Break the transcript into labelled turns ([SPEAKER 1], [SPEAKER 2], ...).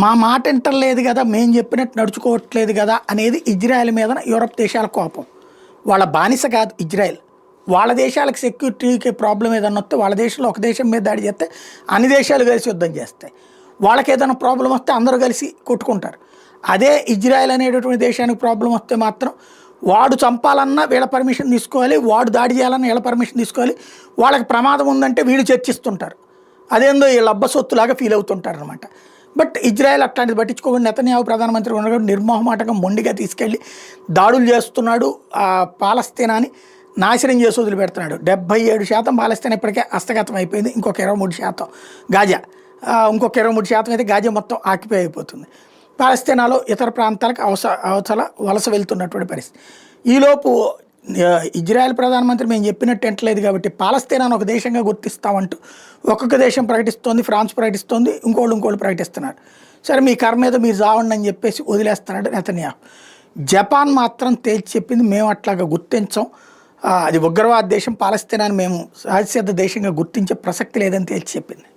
[SPEAKER 1] మా మాట వింటలేదు కదా, మేము చెప్పినట్టు నడుచుకోవట్లేదు కదా అనేది ఇజ్రాయెల్ మీద యూరప్ దేశాల కోపం. వాళ్ళ బానిస కాదు ఇజ్రాయెల్. వాళ్ళ దేశాలకు సెక్యూరిటీకి ప్రాబ్లం ఏదన్నా వస్తే వాళ్ళ దేశంలో ఒక దేశం మీద దాడి చేస్తే అన్ని దేశాలు కలిసి యుద్ధం చేస్తాయి. వాళ్ళకి ఏదైనా ప్రాబ్లం వస్తే అందరూ కలిసి కొట్టుకుంటారు. అదే ఇజ్రాయెల్ అనేటటువంటి దేశానికి ప్రాబ్లం వస్తే మాత్రం వాడు చంపాలన్నా వీళ్ళ పర్మిషన్ తీసుకోవాలి, వాడు దాడి చేయాలన్నా వీళ్ళ పర్మిషన్ తీసుకోవాలి. వాళ్ళకి ప్రమాదం ఉందంటే వీళ్ళు చర్చిస్తుంటారు. అదేందో వీళ్ళ అబ్బసొత్తులాగా ఫీల్ అవుతుంటారు అనమాట. బట్ ఇజ్రాయెల్ అట్లాంటిది పట్టించుకోకుండా నెతన్యాహు ప్రధానమంత్రి ఉండగా నిర్మోహమాటంగా మొండిగా తీసుకెళ్ళి దాడులు చేస్తున్నాడు. ఆ పాలస్తీనాని నాశనం చేసి వదిలిపెడుతున్నాడు. 77% పాలస్తీనా ఇప్పటికే హస్తగతం అయిపోయింది. ఇంకొక 23% గాజా, ఇంకొక 23% అయితే గాజా మొత్తం ఆక్యుపై అయిపోతుంది. పాలస్తీనాలో ఇతర ప్రాంతాలకు అవసర వలస వెళ్తున్నటువంటి పరిస్థితి. ఈలోపు ఇజ్రాయెల్ ప్రధానమంత్రి మేము చెప్పినట్టు ఎంటలేదు కాబట్టి పాలస్తీనాను ఒక దేశంగా గుర్తిస్తామంటూ ఒక్కొక్క దేశం ప్రకటిస్తోంది, ఫ్రాన్స్ ప్రకటిస్తోంది, ఇంకోళ్ళు ప్రకటిస్తున్నారు. సరే మీ కర్మ మీద మీరు చావండి అని చెప్పేసి వదిలేస్తున్నాడు నెతన్యాహు. జపాన్ మాత్రం తేల్చి చెప్పింది, మేము అట్లాగా గుర్తించం, అది ఉగ్రవాద దేశం, పాలస్తీనాన్ని మేము సహజసిద్ధ దేశంగా గుర్తించే ప్రసక్తి లేదని తేల్చి చెప్పింది.